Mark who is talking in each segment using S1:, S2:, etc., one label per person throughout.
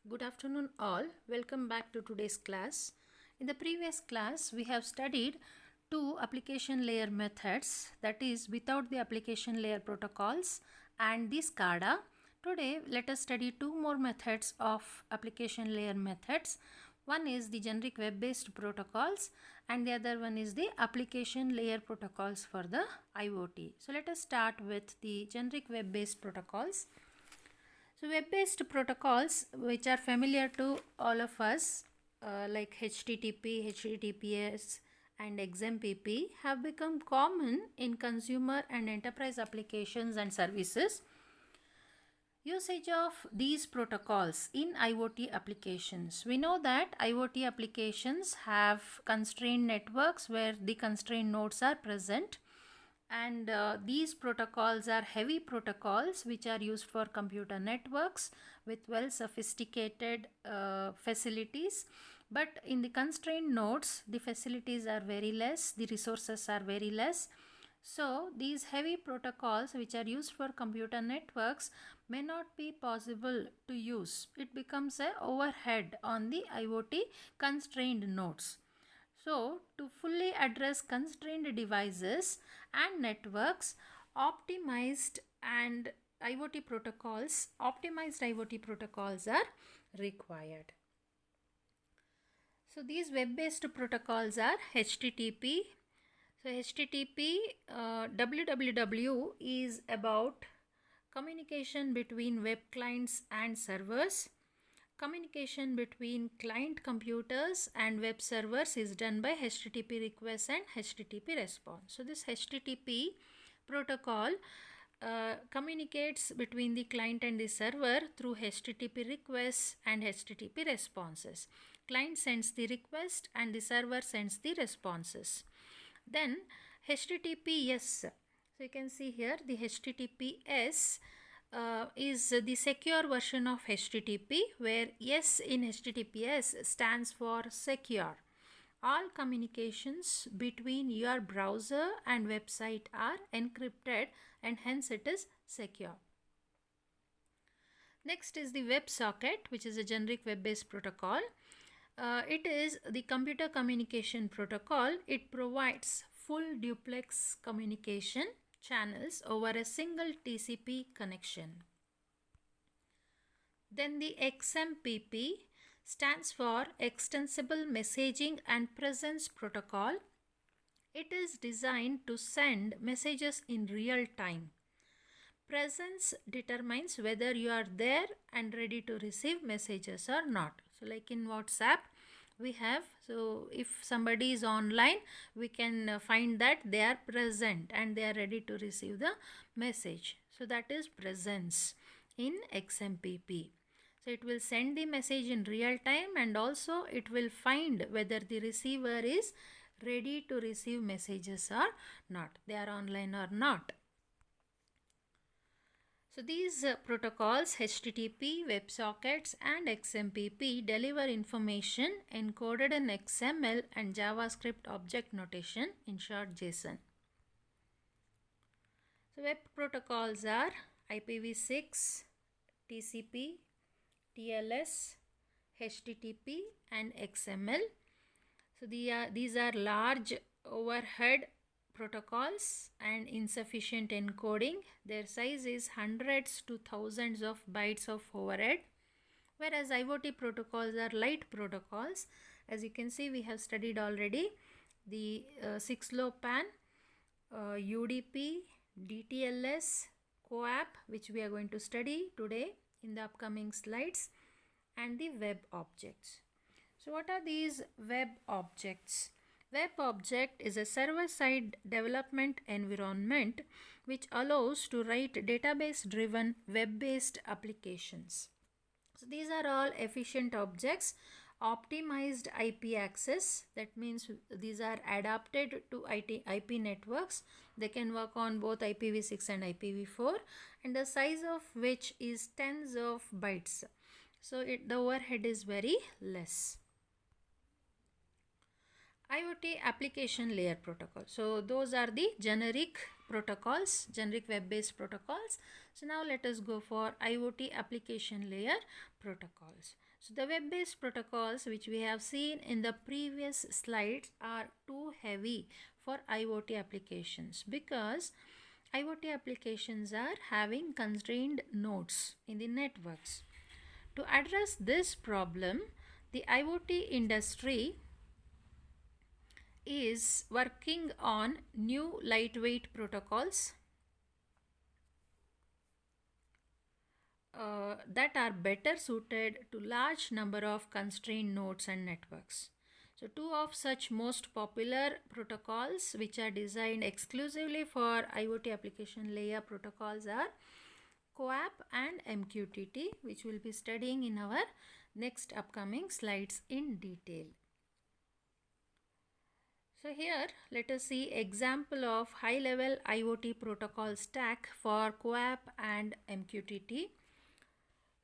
S1: Good afternoon all. Welcome back to today's class. In the previous class, we have studied two application layer methods, that is without the application layer protocols and the SCADA. Today, let us study two more methods of application layer methods. One is the generic web-based protocols and the other one is the application layer protocols for the IoT. So let us start with the generic web-based protocols. So web-based protocols which are familiar to all of us like HTTP, HTTPS and Xmpp have become common in consumer and enterprise applications and services. Usage of these protocols in IoT applications. We know that IoT applications have constrained networks where the constrained nodes are present. And these protocols are heavy protocols which are used for computer networks with well sophisticated facilities. But in the constrained nodes, the facilities are very less, the resources are very less. So these heavy protocols which are used for computer networks may not be possible to use. It becomes an overhead on the IoT constrained nodes. So, to fully address constrained devices and networks, optimized IoT protocols are required. So, these web-based protocols are HTTP. So, HTTP www is about communication between web clients and servers. Communication between client computers and web servers is done by HTTP request and HTTP response. So this HTTP protocol communicates between the client and the server through HTTP requests and HTTP responses. Client sends the request and the server sends the responses. Then HTTPS. So you can see here the HTTPS is the secure version of HTTP, where S in HTTPS stands for secure. All communications between your browser and website are encrypted and hence it is secure. Next is the WebSocket, which is a generic web-based protocol. It is the computer communication protocol. It provides full duplex communication channels over a single TCP connection. Then the Xmpp stands for Extensible Messaging and Presence Protocol. It is designed to send messages in real time. Presence determines whether you are there and ready to receive messages or not. So like in WhatsApp, we have, so if somebody is online, we can find that they are present and they are ready to receive the message. So that is presence in Xmpp. So it will send the message in real time and also it will find whether the receiver is ready to receive messages or not, they are online or not. So these protocols, HTTP, WebSockets and Xmpp, deliver information encoded in XML and JavaScript object notation, in short JSON. So web protocols are IPv6, TCP, TLS, HTTP and XML. So these are large overhead protocols and insufficient encoding. Their size is hundreds to thousands of bytes of overhead, whereas IoT protocols are light protocols. As you can see, we have studied already the 6LoWPAN, UDP, DTLS, CoAP, which we are going to study today in the upcoming slides, and the web objects. So what are these web objects? Web object is a server-side development environment which allows to write database-driven web-based applications. So these are all efficient objects, optimized IP access. That means these are adapted to IP networks. They can work on both IPv6 and IPv4, and the size of which is tens of bytes. So the overhead is very less. IoT application layer protocol. So those are the generic protocols, generic web-based protocols. So now let us go for IoT application layer protocols. So the web-based protocols which we have seen in the previous slides are too heavy for IoT applications because IoT applications are having constrained nodes in the networks. To address this problem, the IoT industry is working on new lightweight protocols that are better suited to large number of constrained nodes and networks. So two of such most popular protocols which are designed exclusively for IoT application layer protocols are CoAP and MQTT, which we'll be studying in our next upcoming slides in detail. So here let us see example of high level IoT protocol stack for CoAP and MQTT.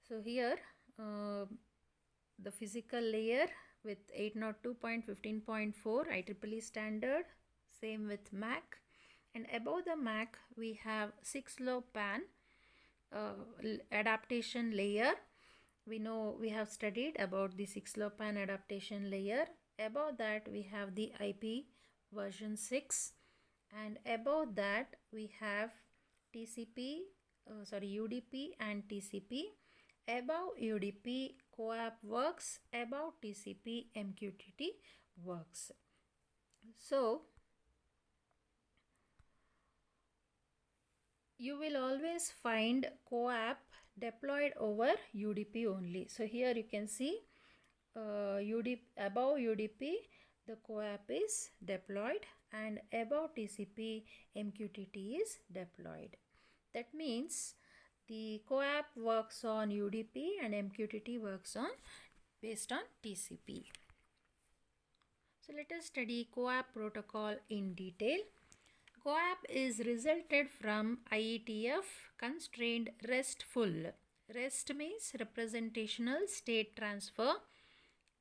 S1: So here the physical layer with 802.15.4 IEEE standard, same with MAC, and above the MAC we have 6LoWPAN adaptation layer. We know we have studied about the 6LoWPAN adaptation layer. Above that we have the IP version 6, and above that we have UDP and TCP. Above UDP CoAP works, above TCP MQTT works. So you will always find CoAP deployed over UDP only. So here you can see above UDP the CoAP is deployed, and above TCP MQTT is deployed. That means the CoAP works on UDP and MQTT works on based on TCP. So let us study CoAP protocol in detail. CoAP is resulted from IETF constrained RESTful. REST means representational state transfer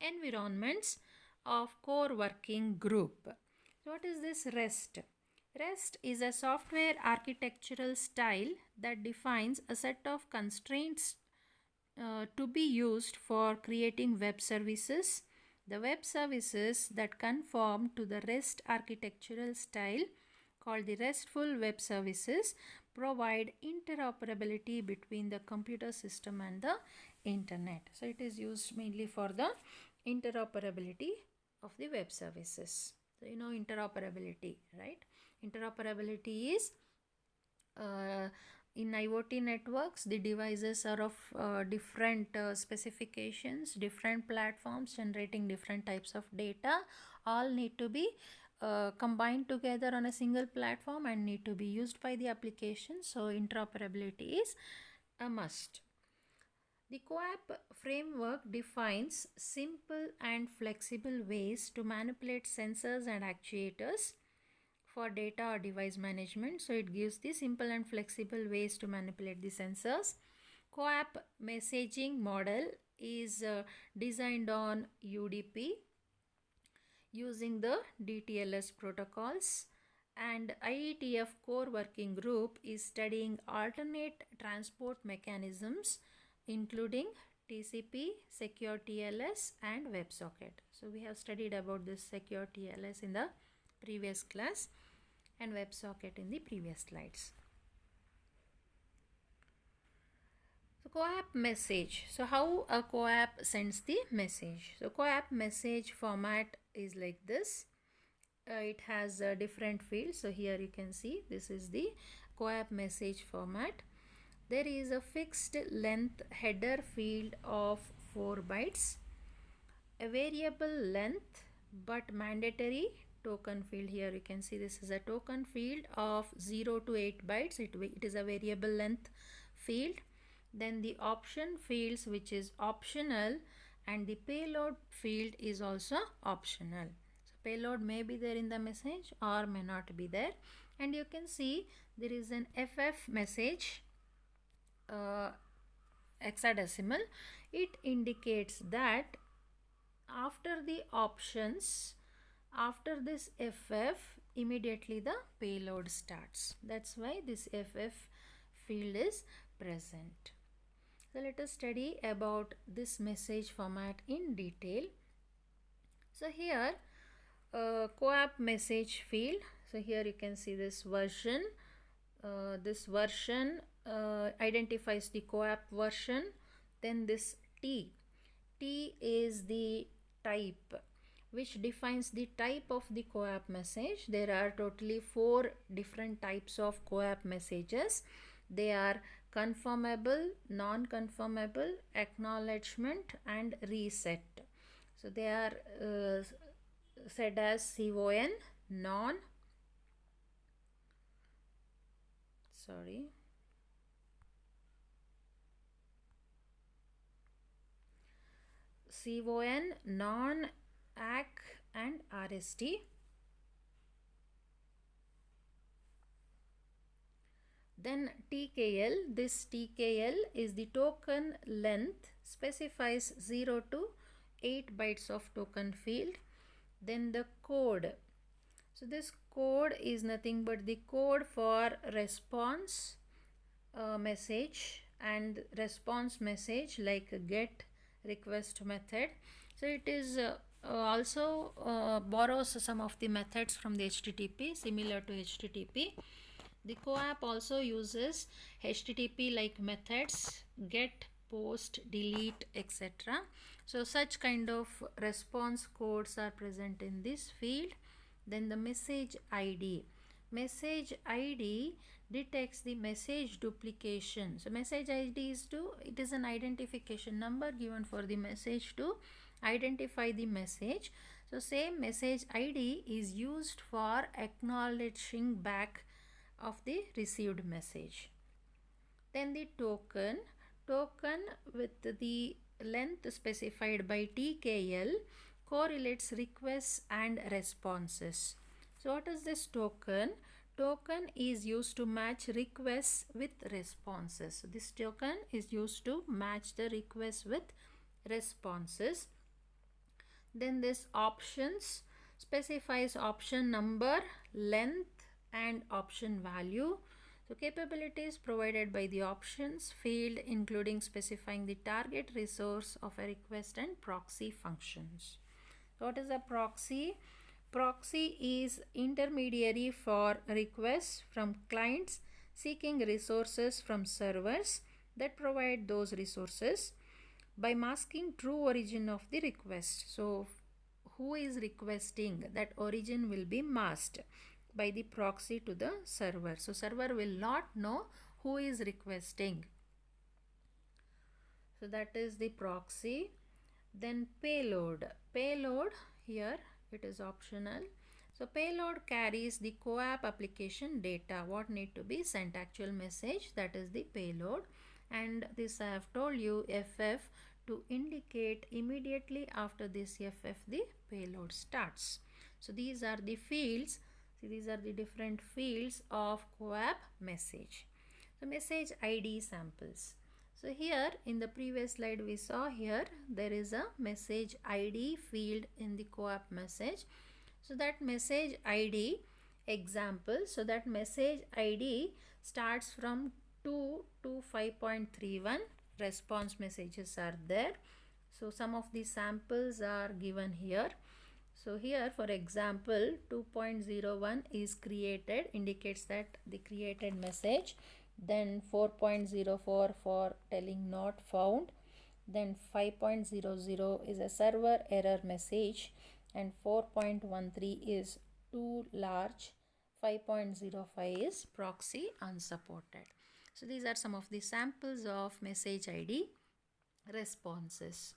S1: environments of core working group. So what is this REST? REST is a software architectural style that defines a set of constraints to be used for creating web services. The web services that conform to the REST architectural style, called the RESTful web services, provide interoperability between the computer system and the internet. So it is used mainly for the interoperability of the web services. So you know interoperability, right? Interoperability is in IoT networks, the devices are of different specifications, different platforms generating different types of data, all need to be combined together on a single platform and need to be used by the application. So interoperability is a must. The CoAP framework defines simple and flexible ways to manipulate sensors and actuators for data or device management. So it gives the simple and flexible ways to manipulate the sensors. CoAP messaging model is designed on UDP using the DTLS protocols, and IETF core working group is studying alternate transport mechanisms including TCP, Secure TLS and WebSocket. So we have studied about this Secure TLS in the previous class and WebSocket in the previous slides. So CoAP message. So how a CoAP sends the message? So CoAP message format is like this. It has different fields. So here you can see this is the CoAP message format. There is a fixed length header field of 4 bytes, a variable length but mandatory token field. Here you can see this is a token field of 0 to 8 bytes. It is a variable length field. Then the option fields, which is optional, and the payload field is also optional. So payload may be there in the message or may not be there. And you can see there is an FF message hexadecimal. It indicates that after the options, after this FF, immediately the payload starts. That's why this FF field is present. So let us study about this message format in detail. So here CoAP message field. So here you can see this version. This version identifies the CoAP version. Then this T is the type which defines the type of the CoAP message. There are totally 4 different types of CoAP messages. They are conformable, non-conformable, acknowledgement and reset. So they are said as CON, non, CON, non, ACK and RST. Then TKL, this TKL is the token length, specifies 0 to 8 bytes of token field. Then the code. So this code is nothing but the code for response message and response message like get, request method. So it is also borrows some of the methods from the HTTP, similar to HTTP. The CoAP also uses HTTP like methods, get, post, delete, etc. So such kind of response codes are present in this field. Then the message ID. Message ID detects the message duplication. So message ID it is an identification number given for the message to identify the message. So same message ID is used for acknowledging back of the received message. Then the token with the length specified by TKL correlates requests and responses. So what is this token? Token is used to match requests with responses. So this token is used to match the requests with responses. Then this options specifies option number, length and option value. So capabilities provided by the options field including specifying the target resource of a request and proxy functions. So what is a proxy? Proxy is intermediary for requests from clients seeking resources from servers that provide those resources by masking true origin of the request. So who is requesting, that origin will be masked by the proxy to the server. So server will not know who is requesting. So that is the proxy. Then payload. Payload here it is optional. So payload carries the CoAP application data, what need to be sent, actual message, that is the payload. And this I have told you FF to indicate immediately after this FF the payload starts. So these are the fields. See, these are the different fields of CoAP message. So message ID samples. So here in the previous slide we saw here there is a message ID field in the CoAP message. So that message ID example, so that message ID starts from 2 to 5.31 response messages are there. So some of the samples are given here. So here for example 2.01 is created, indicates that the created message. Then 4.04 for telling not found. Then 5.00 is a server error message and 4.13 is too large. 5.05 is proxy unsupported. So these are some of the samples of message ID responses.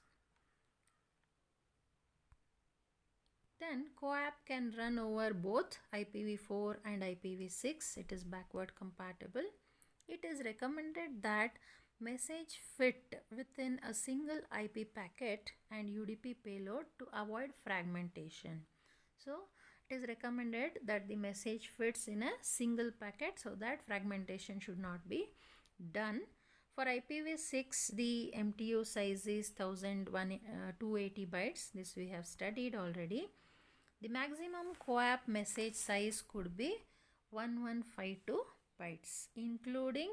S1: Then CoAP can run over both IPv4 and IPv6. It is backward compatible. It is recommended that message fit within a single IP packet and UDP payload to avoid fragmentation. So it is recommended that the message fits in a single packet so that fragmentation should not be done. For IPv6 the MTU size is 280 bytes. This we have studied already. The maximum CoAP message size could be 1152 bytes, including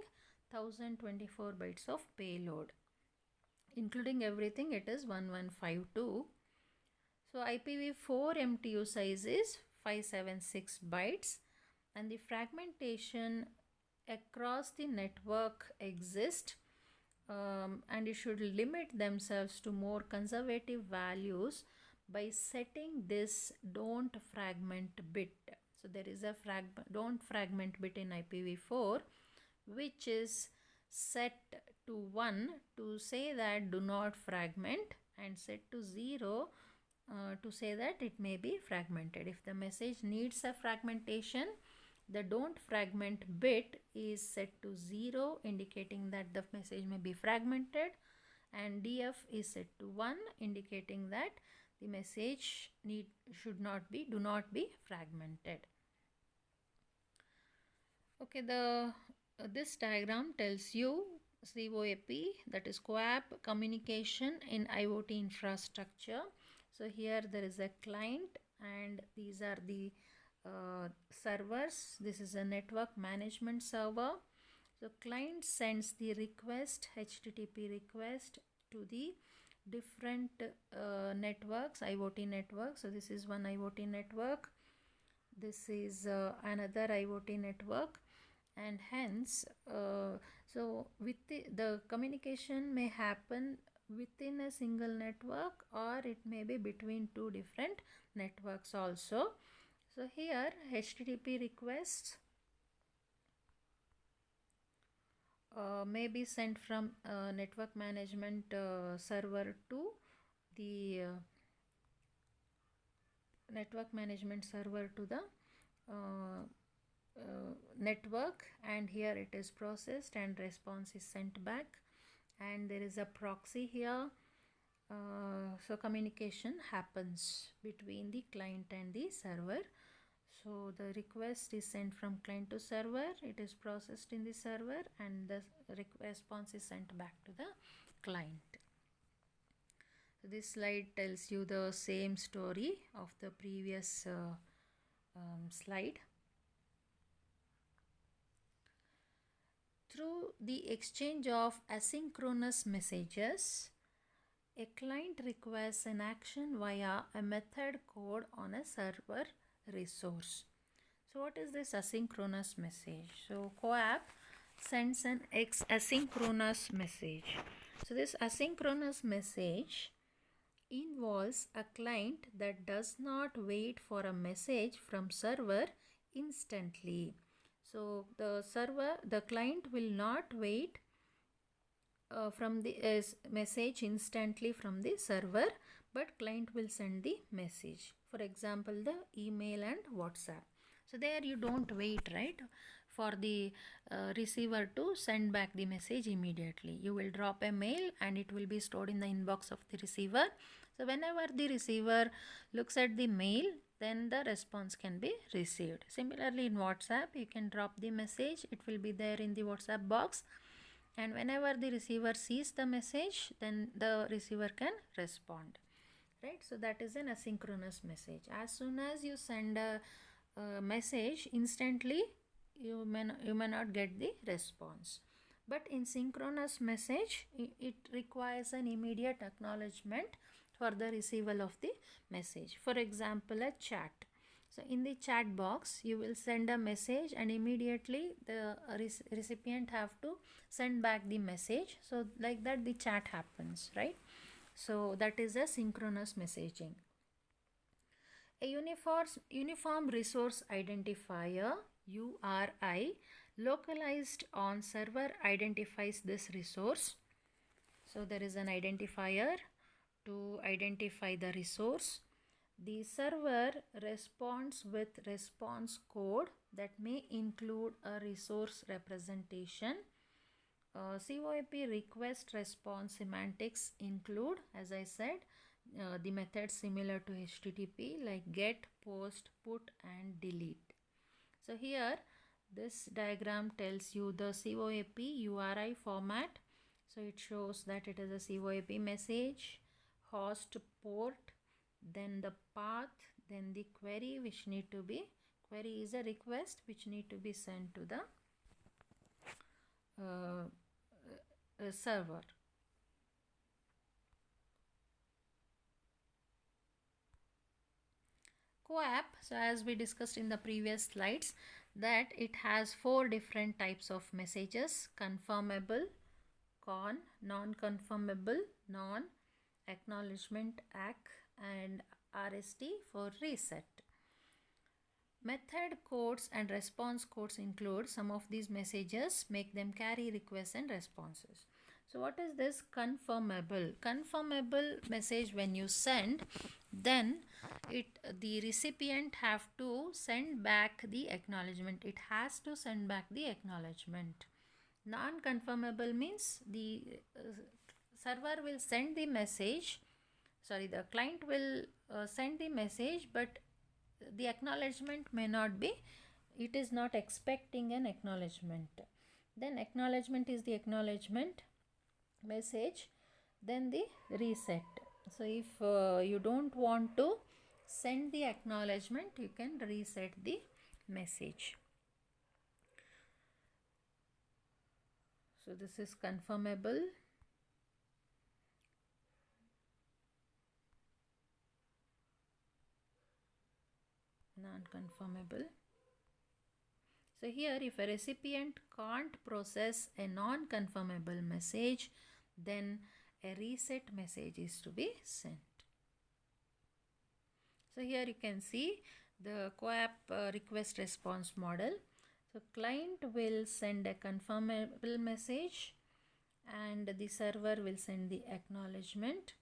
S1: 1024 bytes of payload. Including everything, it is 1152. So IPv4 MTU size is 576 bytes, and the fragmentation across the network exists, and you should limit themselves to more conservative values by setting this don't fragment bit. So there is a don't fragment bit in IPv4 which is set to 1 to say that do not fragment, and set to 0 to say that it may be fragmented. If the message needs a fragmentation, the don't fragment bit is set to 0, indicating that the message may be fragmented, and DF is set to 1, indicating that the message do not be fragmented. Okay, this diagram tells you CoAP, that is CoAP communication in IoT infrastructure. So here there is a client and these are the servers. This is a network management server. So client sends the request, HTTP request, to the different networks, IoT networks. So this is one IoT network. This is another IoT network, and hence so with the communication may happen within a single network, or it may be between two different networks also. So here HTTP requests may be sent from network management server to the network management server to the network, and here it is processed and response is sent back, and there is a proxy here. So communication happens between the client and the server. So the request is sent from client to server, it is processed in the server, and the response is sent back to the client. So this slide tells you the same story of the previous slide. Through the exchange of asynchronous messages, a client requests an action via a method code on a server resource. So what is this asynchronous message? So CoAP sends an asynchronous message. So this asynchronous message involves a client that does not wait for a message from server instantly. So the client will not wait from the message instantly from the server, but client will send the message. For example, the email and WhatsApp. So there you don't wait, right, for the receiver to send back the message immediately. You will drop a mail and it will be stored in the inbox of the receiver. So whenever the receiver looks at the mail, then the response can be received. Similarly, in WhatsApp, you can drop the message. It will be there in the WhatsApp box. And whenever the receiver sees the message, then the receiver can respond. Right? So that is an asynchronous message. As soon as you send a message, instantly you may not get the response. But in synchronous message, it requires an immediate acknowledgement for the receival of the message. For example, a chat. So in the chat box, you will send a message and immediately the recipient have to send back the message. So like that the chat happens, right? So that is a synchronous messaging. A uniform resource identifier, URI, localized on server identifies this resource. So there is an identifier to identify the resource. The server responds with response code that may include a resource representation. CoAP request response semantics include, as I said, the methods similar to HTTP like get, post, put and delete. So here this diagram tells you the CoAP URI format. So it shows that it is a CoAP message, host port, then the path, then the query which need to be, query is a request which need to be sent to the server. CoAP, so as we discussed in the previous slides, that it has 4 different types of messages: confirmable, con, non-confirmable, non, acknowledgement, ACK, and RST for reset. Method codes and response codes include some of these messages, make them carry requests and responses. So what is this confirmable? Confirmable message, when you send, then the recipient have to send back the acknowledgement. It has to send back the acknowledgement. Non-confirmable means the server will send the message, the client will send the message, but the acknowledgement may not be, it is not expecting an acknowledgement. Then acknowledgement is the acknowledgement message, then the reset. So if you don't want to send the acknowledgement, you can reset the message. So this is confirmable. Non-confirmable. So here, if a recipient can't process a non-confirmable message, then a reset message is to be sent. So here you can see the CoAP request response model. So client will send a confirmable message and the server will send the acknowledgement.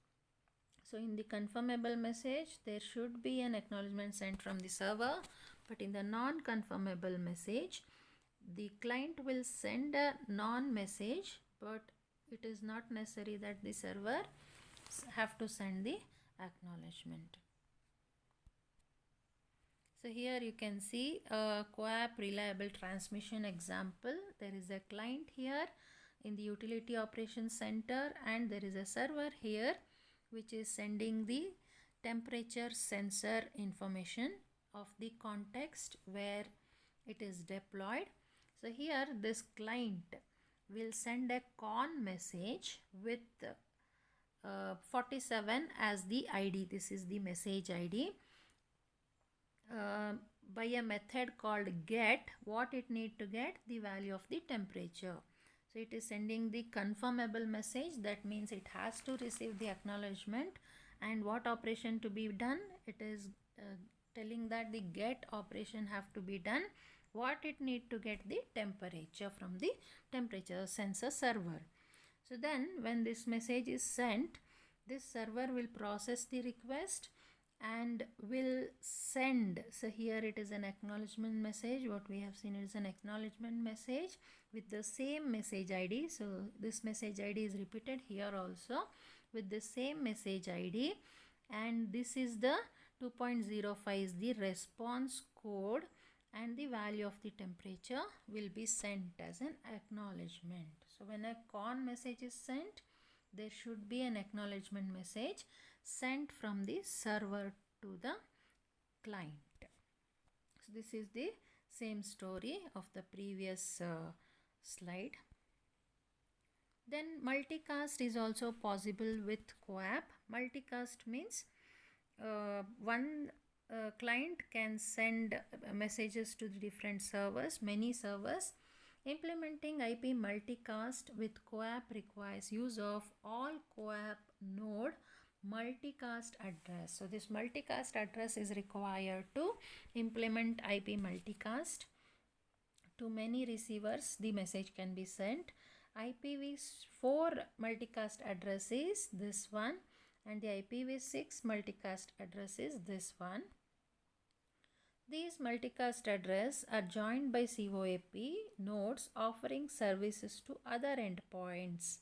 S1: So in the confirmable message, there should be an acknowledgement sent from the server, but in the non-confirmable message, the client will send a non-message, but it is not necessary that the server have to send the acknowledgement. So here you can see a CoAP reliable transmission example. There is a client here in the utility operations center, and there is a server here which is sending the temperature sensor information of the context where it is deployed. So here this client will send a con message with 47 as the ID. This is the message ID. By a method called get, what it need to get? The value of the temperature. So it is sending the confirmable message. That means it has to receive the acknowledgement, and what operation to be done? It is telling that the get operation have to be done. What it need to get? The temperature from the temperature sensor server. So then when this message is sent, this server will process the request and will send. So here it is an acknowledgement message. What we have seen is an acknowledgement message with the same message ID. So this message ID is repeated here also with the same message ID, and this is the 2.05 is the response code, and the value of the temperature will be sent as an acknowledgement. So when a con message is sent, there should be an acknowledgement message sent from the server to the client. So this is the same story of the previous slide. Then multicast is also possible with CoAP. Multicast means one client can send messages to the different servers, many servers. Implementing IP multicast with CoAP requires use of all CoAP node multicast address. So this multicast address is required to implement IP multicast. To many receivers, the message can be sent. IPv4 multicast address is this one, and the IPv6 multicast address is this one. These multicast addresses are joined by CoAP nodes offering services to other endpoints,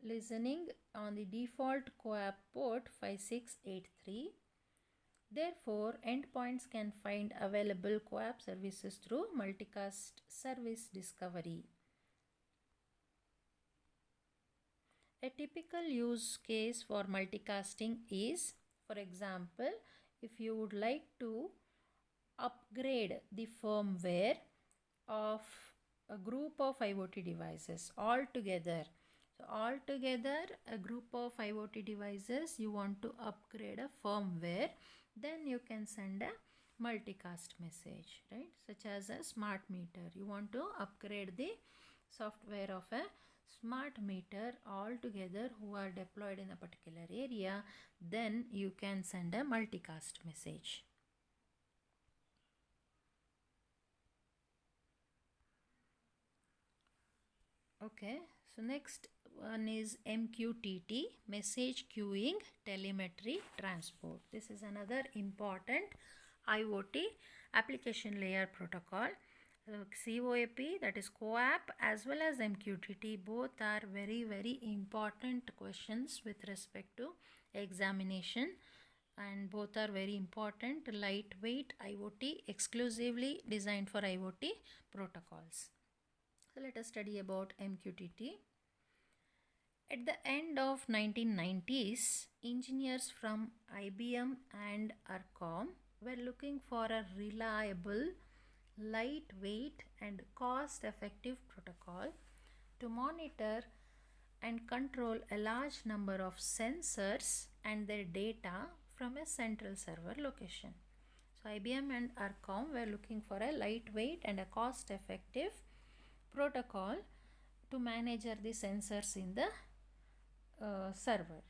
S1: listening on the default CoAP port 5683. Therefore, endpoints can find available CoAP services through multicast service discovery. A typical use case for multicasting is, for example, if you would like to upgrade the firmware of a group of IoT devices all together. So all together, a group of IoT devices, you want to upgrade a firmware, then you can send a multicast message, right? Such as a smart meter. You want to upgrade the software of a smart meter all together who are deployed in a particular area, then you can send a multicast message. Okay, so next one is MQTT, message queuing telemetry transport. This is another important IoT application layer protocol. CoAP, that is CoAP, as well as MQTT, both are very important questions with respect to examination, and both are very important lightweight IoT, exclusively designed for IoT protocols. So let us study about MQTT. At the end of 1990s, engineers from IBM and Arcom were looking for a reliable, lightweight and cost-effective protocol to monitor and control a large number of sensors and their data from a central server location. So IBM and Arcom were looking for a lightweight and a cost-effective protocol to manage the sensors in the server.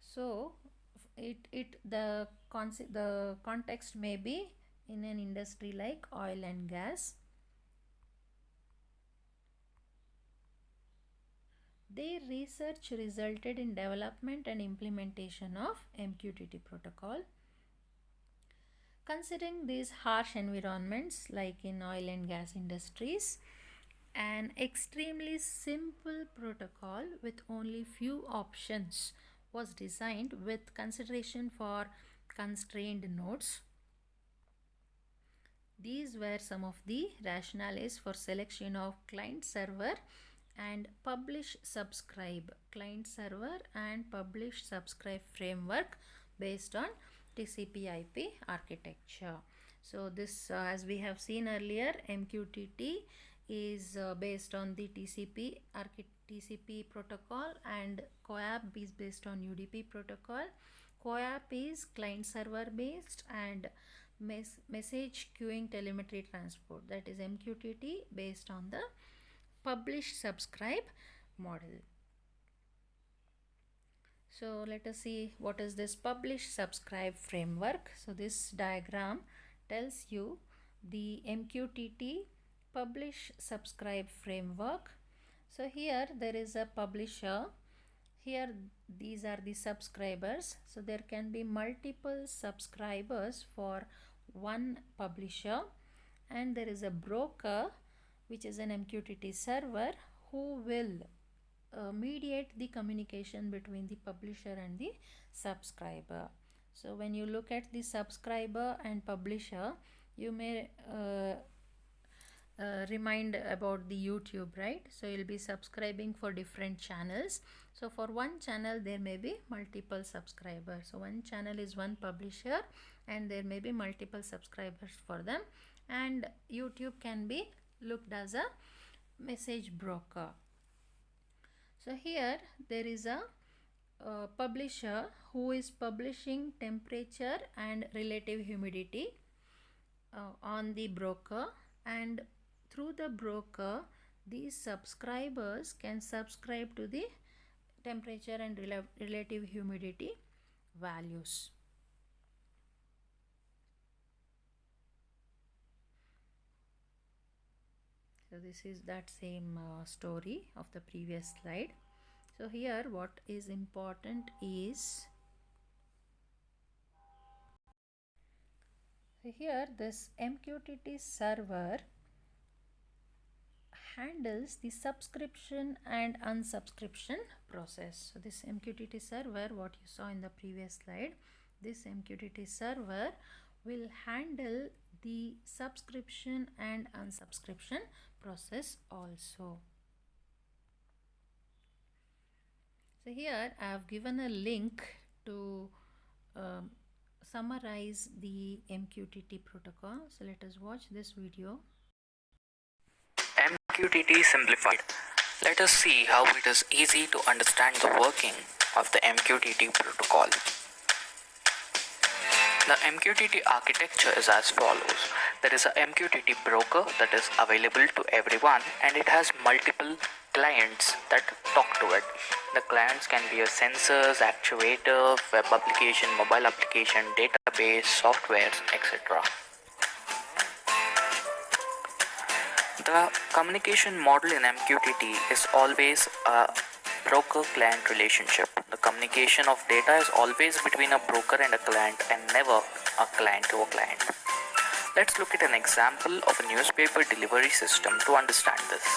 S1: So the context may be in an industry like oil and gas. Their research resulted in development and implementation of MQTT protocol. Considering these harsh environments like in oil and gas industries, an extremely simple protocol with only few options was designed with consideration for constrained nodes. These were some of the rationales for selection of client server and publish subscribe framework based on TCP IP architecture. So this as we have seen earlier, MQTT is based on the TCP protocol, and CoAP is based on UDP protocol. CoAP is client server based, and message queuing telemetry transport, that is MQTT, based on the publish subscribe model. So let us see what is this publish subscribe framework. So this diagram tells you the MQTT publish subscribe framework. So here there is a publisher. Here these are the subscribers. So there can be multiple subscribers for one publisher, and there is a broker, which is an MQTT server, who will mediate the communication between the publisher and the subscriber. So when you look at the subscriber and publisher, you may remind about the YouTube, right? So you'll be subscribing for different channels. So for one channel there may be multiple subscribers. So one channel is one publisher and there may be multiple subscribers for them, and YouTube can be looked as a message broker. So here there is a publisher who is publishing temperature and relative humidity on the broker, and through the broker these subscribers can subscribe to the temperature and relative humidity values. So this is that same story of the previous slide. So here what is important is, so here this MQTT server handles the subscription and unsubscription process. So this MQTT server, what you saw in the previous slide, this MQTT server will handle the subscription and unsubscription process also. So here I have given a link to summarize the MQTT protocol. So let us watch this video.
S2: MQTT simplified. Let us see how it is easy to understand the working of the MQTT protocol. The MQTT architecture is as follows. There is a MQTT broker that is available to everyone, and it has multiple clients that talk to it. The clients can be a sensors, actuator, web application, mobile application, database, softwares, etc. The communication model in MQTT is always a broker-client relationship. The communication of data is always between a broker and a client and never a client to a client. Let's look at an example of a newspaper delivery system to understand this.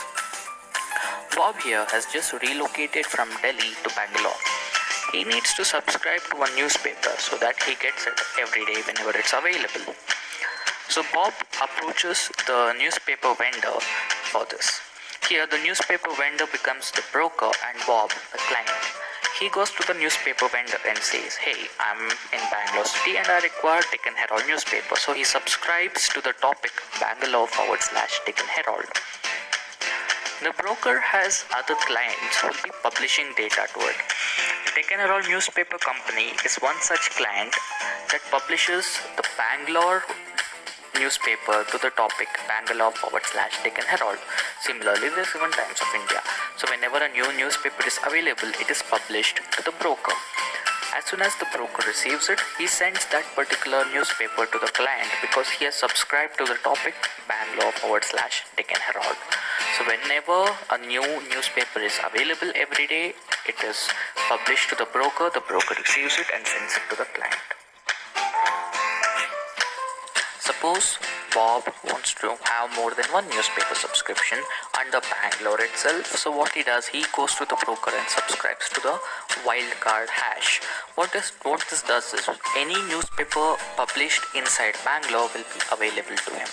S2: Bob here has just relocated from Delhi to Bangalore. He needs to subscribe to a newspaper so that he gets it every day whenever it's available. So Bob approaches the newspaper vendor for this. Here the newspaper vendor becomes the broker and Bob the client. He goes to the newspaper vendor and says, "Hey, I'm in Bangalore city and I require Deccan Herald newspaper." So he subscribes to the topic Bangalore/Deccan Herald. The broker has other clients who will be publishing data to it. Deccan Herald newspaper company is one such client that publishes the Bangalore newspaper to the topic Bangalore/Deccan Herald. Similarly, the Seven Times of India. So whenever a new newspaper is available, it is published to the broker. As soon as the broker receives it, he sends that particular newspaper to the client because he has subscribed to the topic Bangalore/Deccan Herald. So whenever a new newspaper is available every day, it is published to the broker receives it and sends it to the client. Suppose Bob wants to have more than one newspaper subscription under Bangalore itself. So what he does, he goes to the broker and subscribes to the wildcard hash. What this does is any newspaper published inside Bangalore will be available to him.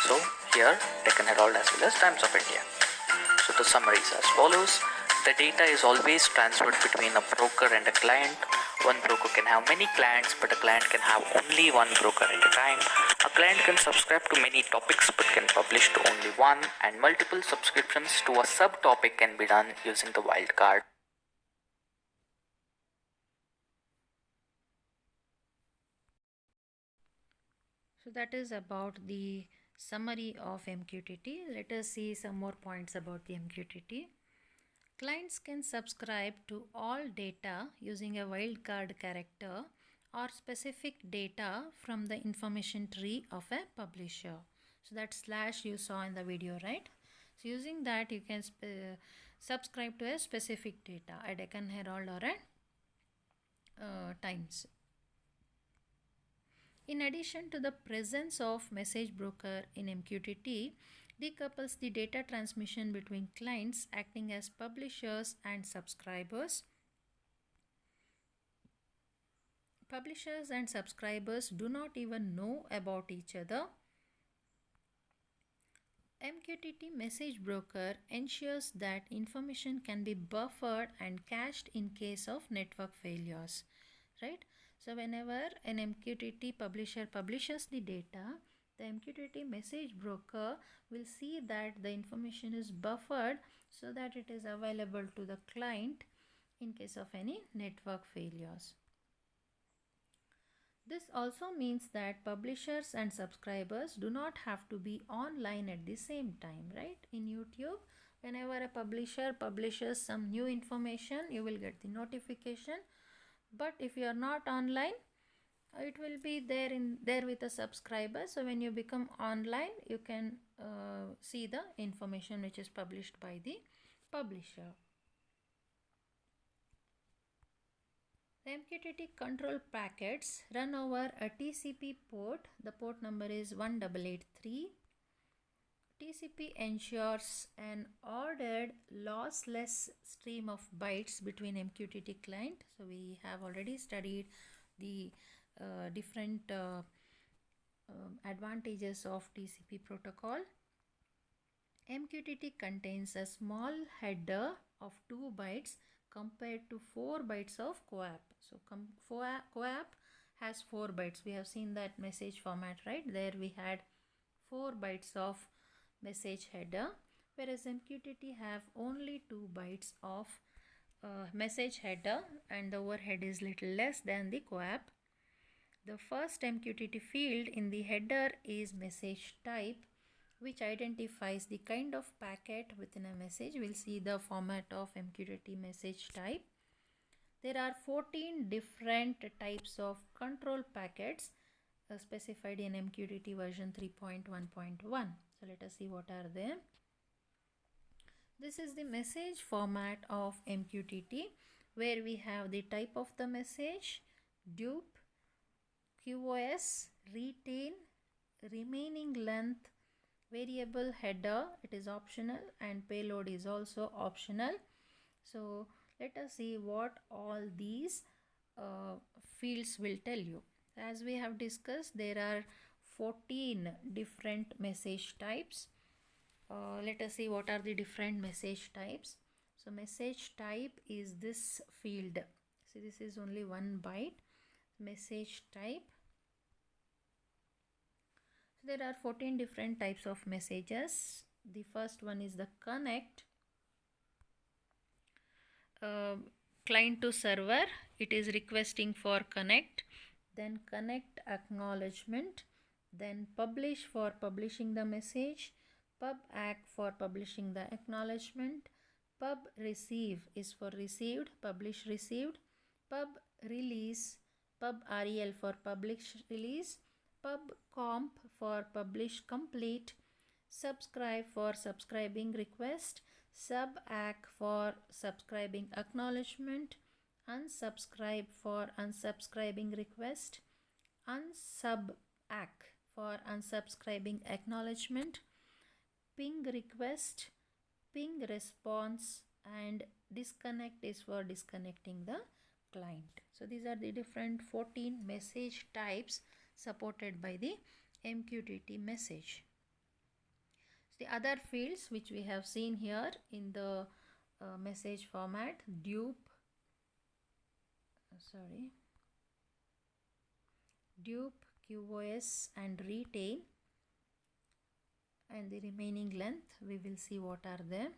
S2: So here Deccan Herald as well as Times of India. So the summary is as follows. The data is always transferred between a broker and a client. One broker can have many clients, but a client can have only one broker at a time. A client can subscribe to many topics but can publish to only one, and multiple subscriptions to a subtopic can be done using the wildcard.
S1: So that is about the summary of MQTT. Let us see some more points about the MQTT. Clients can subscribe to all data using a wildcard character or specific data from the information tree of a publisher. So that slash you saw in the video, right? So using that you can subscribe to a specific data, a Deccan Herald or a Times. In addition to the presence of message broker in MQTT, decouples the data transmission between clients acting as publishers and subscribers. Publishers and subscribers do not even know about each other. MQTT message broker ensures that information can be buffered and cached in case of network failures, right? So whenever an MQTT publisher publishes the data, the MQTT message broker will see that the information is buffered so that it is available to the client in case of any network failures. This also means that publishers and subscribers do not have to be online at the same time, right? In YouTube, whenever a publisher publishes some new information, you will get the notification. But if you are not online, it will be there with a subscriber. So when you become online, you can see the information which is published by the publisher. The MQTT control packets run over a TCP port. The port number is 1883. TCP ensures an ordered lossless stream of bytes between MQTT client. So we have already studied the different advantages of TCP protocol. MQTT contains a small header of 2 bytes compared to 4 bytes of CoAP. So CoAP has 4 bytes. We have seen that message format, right? There we had 4 bytes of message header, whereas MQTT have only 2 bytes of message header and the overhead is little less than the CoAP. The first MQTT field in the header is message type, which identifies the kind of packet within a message. We'll see the format of MQTT message type. There are 14 different types of control packets specified in MQTT version 3.1.1. So let us see what are they. This is the message format of MQTT, where we have the type of the message, dupe, QoS, retain, remaining length, variable header, it is optional, and payload is also optional. So let us see what all these fields will tell you. As we have discussed, there are 14 different message types. Let us see what are the different message types. So message type is this field. See, this is only 1 byte. Message type. So there are 14 different types of messages. The first one is the connect. Client to server, it is requesting for connect. Then connect acknowledgement. Then publish for publishing the message. Pub ack for publishing the acknowledgement. Pub receive is for received, publish received. Pub release, pub rel for publish release. Pub comp for publish complete. Subscribe for subscribing request. Sub ack for subscribing acknowledgement. Unsubscribe for unsubscribing request. Unsub ack for unsubscribing acknowledgement. Ping request, ping response, and disconnect is for disconnecting the client. So these are the different 14 message types supported by the MQTT message. The other fields which we have seen here in the message format, dupe, QoS, and retain, and the remaining length we will see what are they.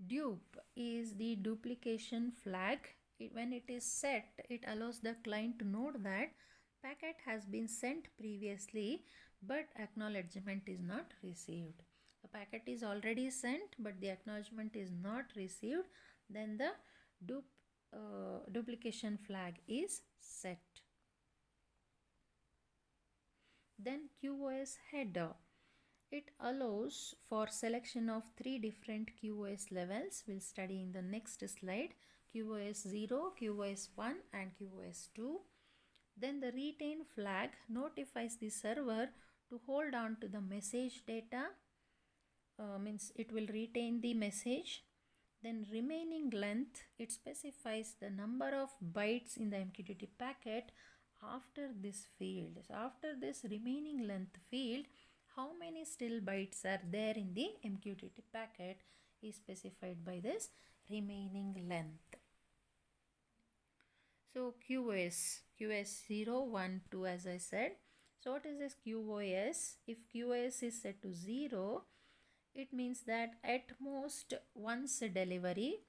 S1: Dupe is the duplication flag. When it is set, it allows the client to note that packet has been sent previously but acknowledgement is not received. The packet is already sent but the acknowledgement is not received, then the duplication flag is set. Then QoS header. It allows for selection of 3 different QoS levels. We'll study in the next slide. QoS 0, QoS 1 and QoS 2. Then the retain flag notifies the server to hold on to the message data. Means it will retain the message. Then remaining length, it specifies the number of bytes in the MQTT packet after this field. So after this remaining length field, how many still bytes are there in the MQTT packet is specified by this remaining length. So QoS 0, 1, 2 as I said. So what is this QoS? If QoS is set to 0, it means that at most once a delivery,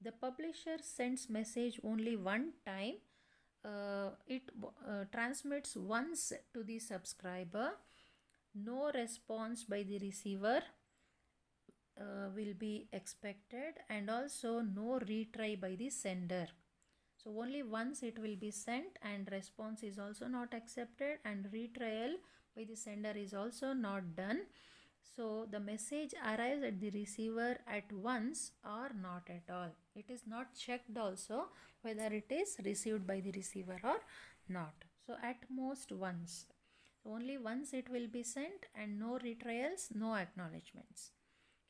S1: the publisher sends message only one time. It transmits once to the subscriber. No response by the receiver will be expected, and also no retry by the sender. So only once it will be sent, and response is also not accepted, and retrial by the sender is also not done. So the message arrives at the receiver at once or not at all. It is not checked also whether it is received by the receiver or not. So at most once. Only once it will be sent, and no retrials, no acknowledgements.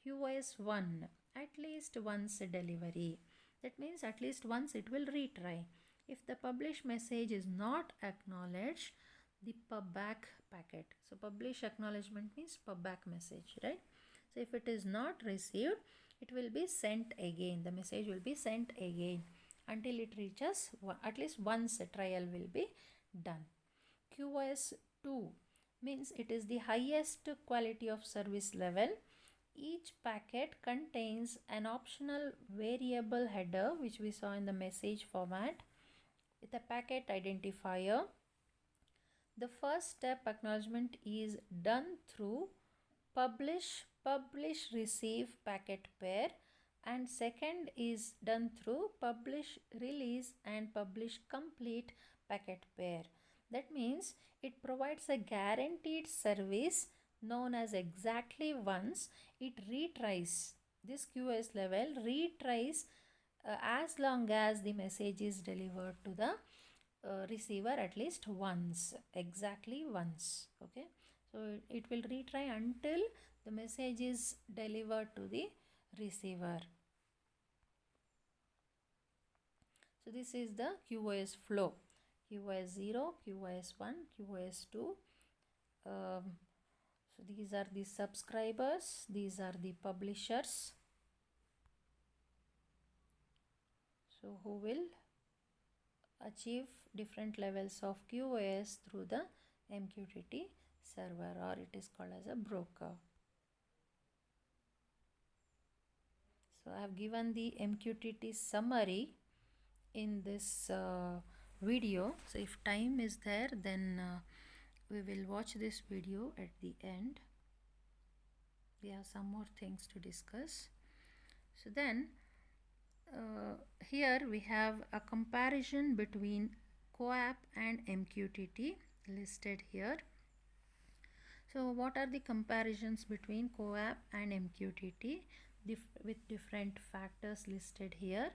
S1: QoS 1, at least once a delivery. That means at least once it will retry. If the published message is not acknowledged, the pubback packet. So publish acknowledgement means pubback message, right? So if it is not received, it will be sent again. The message will be sent again until it reaches at least once a trial will be done. QoS 2, means it is the highest quality of service level. Each packet contains an optional variable header, which we saw in the message format, with a packet identifier. The first step, acknowledgement, is done through publish receive packet pair, and second is done through publish release and publish complete packet pair. That means it provides a guaranteed service known as exactly once. It retries, this QoS level retries as long as the message is delivered to the receiver at least once, exactly once. Okay, so it will retry until the message is delivered to the receiver. So this is the QoS flow: QoS 0, QoS 1, QoS 2. So these are the subscribers, these are the publishers, so who will achieve different levels of QoS through the MQTT server, or it is called as a broker. So I have given the MQTT summary in this video. So if time is there, then we will watch this video at the end. We have some more things to discuss. So then here we have a comparison between CoAP and MQTT listed here. So what are the comparisons between CoAP and MQTT with different factors listed here?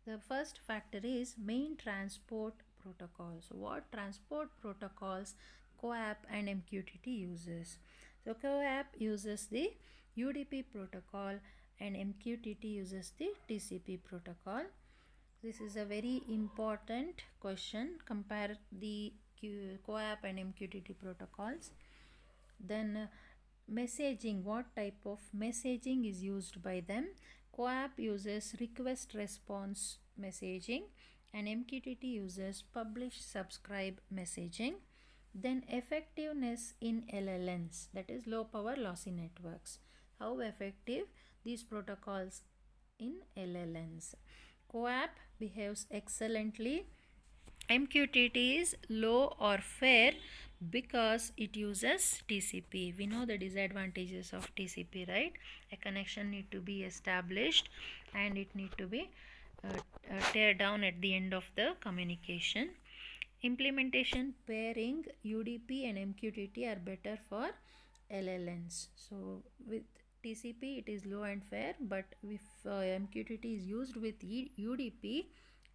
S1: The first factor is main transport protocol. So what transport protocols CoAP and MQTT uses? So CoAP uses the UDP protocol and MQTT uses the TCP protocol. This is a very important question. Compare the CoAP and MQTT protocols. Then messaging, what type of messaging is used by them? CoAP uses request response messaging and MQTT uses publish subscribe messaging. Then effectiveness in LLNs, that is low power lossy networks. How effective these protocols in LLNs? CoAP behaves excellently. MQTT is low or fair because it uses TCP. We know the disadvantages of TCP, right? A connection need to be established and it need to be tear down at the end of the communication. Implementation, pairing UDP and MQTT are better for LLNs. So with TCP it is low and fair, but if MQTT is used with UDP,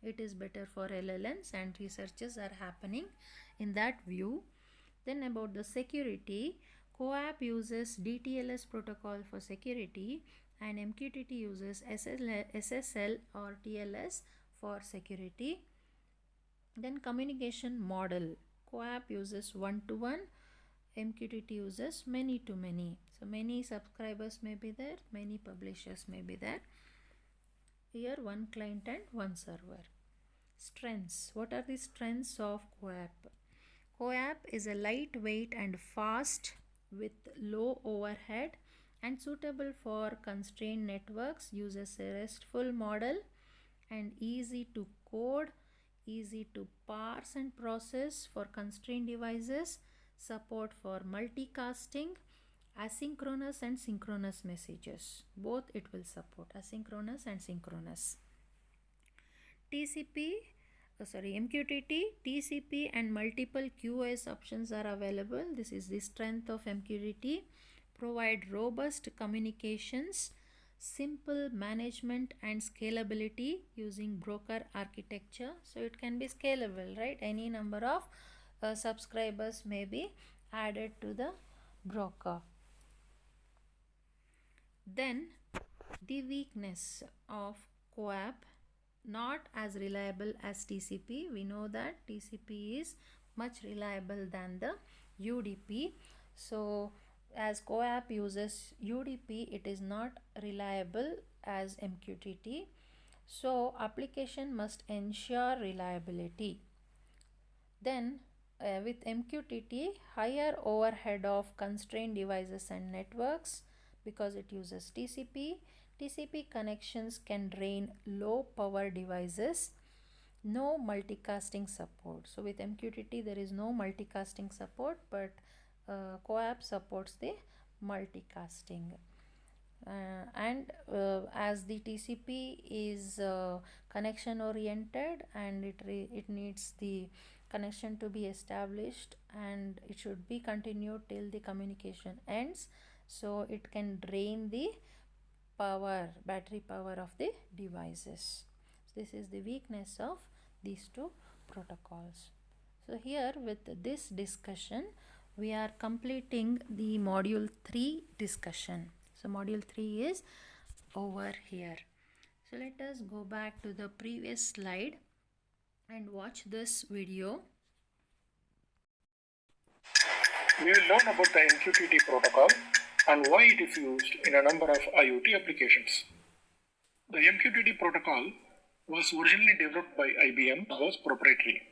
S1: it is better for LLNs, and researches are happening in that view. Then about the security, CoAP uses DTLS protocol for security and MQTT uses SSL or TLS for security. Then communication model, CoAP uses one-to-one, MQTT uses many-to-many. So many subscribers may be there, many publishers may be there. Here one client and one server. Strengths. What are the strengths of CoAP? CoAP is a lightweight and fast with low overhead and suitable for constrained networks, uses a RESTful model and easy to code, easy to parse and process for constrained devices, support for multicasting, asynchronous and synchronous messages. Both it will support, asynchronous and synchronous. MQTT, TCP and multiple QoS options are available. This is the strength of MQTT. Provide robust communications, simple management and scalability using broker architecture. So it can be scalable, right? Any number of subscribers may be added to the broker. Then the weakness of CoAP, not as reliable as TCP. We know that TCP is much reliable than the UDP. So as CoAP uses UDP, it is not reliable as MQTT. So application must ensure reliability. Then with MQTT, higher overhead of constrained devices and networks because it uses TCP. TCP connections can drain low power devices. No multicasting support. So with MQTT there is no multicasting support, but CoAP supports the multicasting. As the TCP is connection oriented and it needs the connection to be established and it should be continued till the communication ends, so it can drain the battery power of the devices. This is the weakness of these two protocols. So here with this discussion we are completing the module 3 discussion. So module 3 is over here. So let us go back to the previous slide and watch this video.
S3: We will learn about the MQTT protocol and why it is used in a number of IoT applications. The MQTT protocol was originally developed by IBM and was proprietary.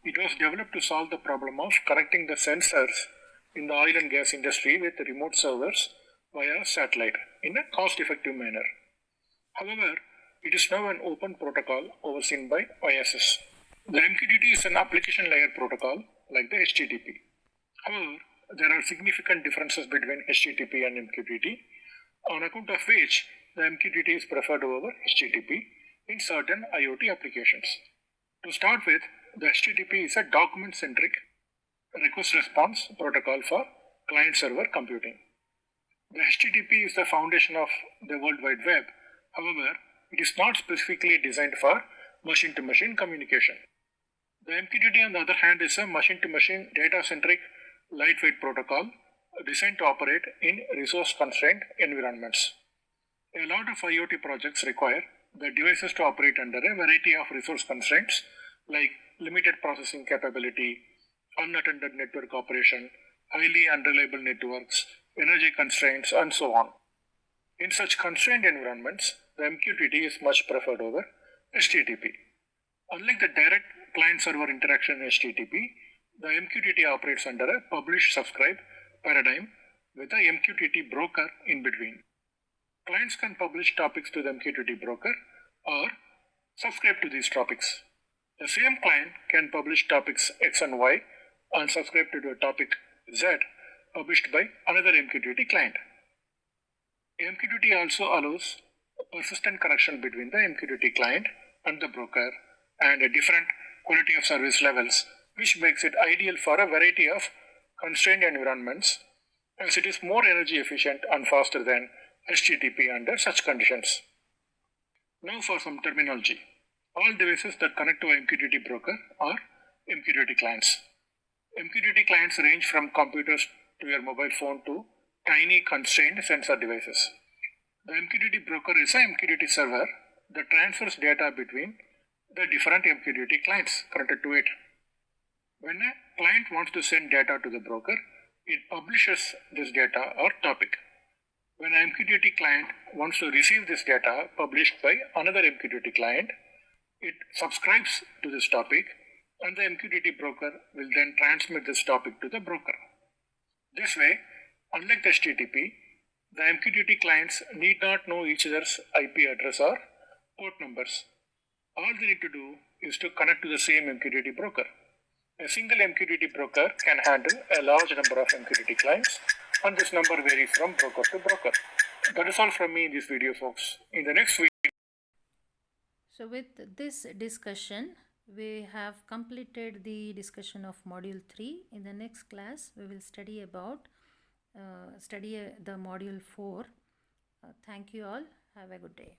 S3: It was developed to solve the problem of connecting the sensors in the oil and gas industry with remote servers via satellite in a cost-effective manner. However, it is now an open protocol overseen by OSS. The MQTT is an application layer protocol like the HTTP. However, there are significant differences between HTTP and MQTT, on account of which the MQTT is preferred over HTTP in certain IoT applications. To start with, the HTTP is a document-centric request-response protocol for client-server computing. The HTTP is the foundation of the World Wide Web. However, it is not specifically designed for machine-to-machine communication. The MQTT, on the other hand, is a machine-to-machine data-centric lightweight protocol designed to operate in resource-constrained environments. A lot of IoT projects require the devices to operate under a variety of resource constraints like limited processing capability, unattended network operation, highly unreliable networks, energy constraints, and so on. In such constrained environments, the MQTT is much preferred over HTTP. Unlike the direct client-server interaction in HTTP, the MQTT operates under a publish-subscribe paradigm with a MQTT broker in between. Clients can publish topics to the MQTT broker or subscribe to these topics. The same client can publish topics X and Y and subscribe to the topic Z published by another MQTT client. MQTT also allows persistent connection between the MQTT client and the broker and a different quality of service levels, which makes it ideal for a variety of constrained environments, as it is more energy efficient and faster than HTTP under such conditions. Now for some terminology. All devices that connect to a MQTT broker are MQTT clients. MQTT clients range from computers to your mobile phone to tiny constrained sensor devices. The MQTT broker is an MQTT server that transfers data between the different MQTT clients connected to it. When a client wants to send data to the broker, it publishes this data or topic. When an MQTT client wants to receive this data published by another MQTT client, it subscribes to this topic and the MQTT broker will then transmit this topic to the broker. This way, unlike the HTTP, the MQTT clients need not know each other's IP address or port numbers. All they need to do is to connect to the same MQTT broker. A single MQTT broker can handle a large number of MQTT clients, and this number varies from broker to broker. That is all from me in this video, folks. In the next video.
S1: So with this discussion, we have completed the discussion of module 3. In the next class, we will study the module 4. Thank you all. Have a good day.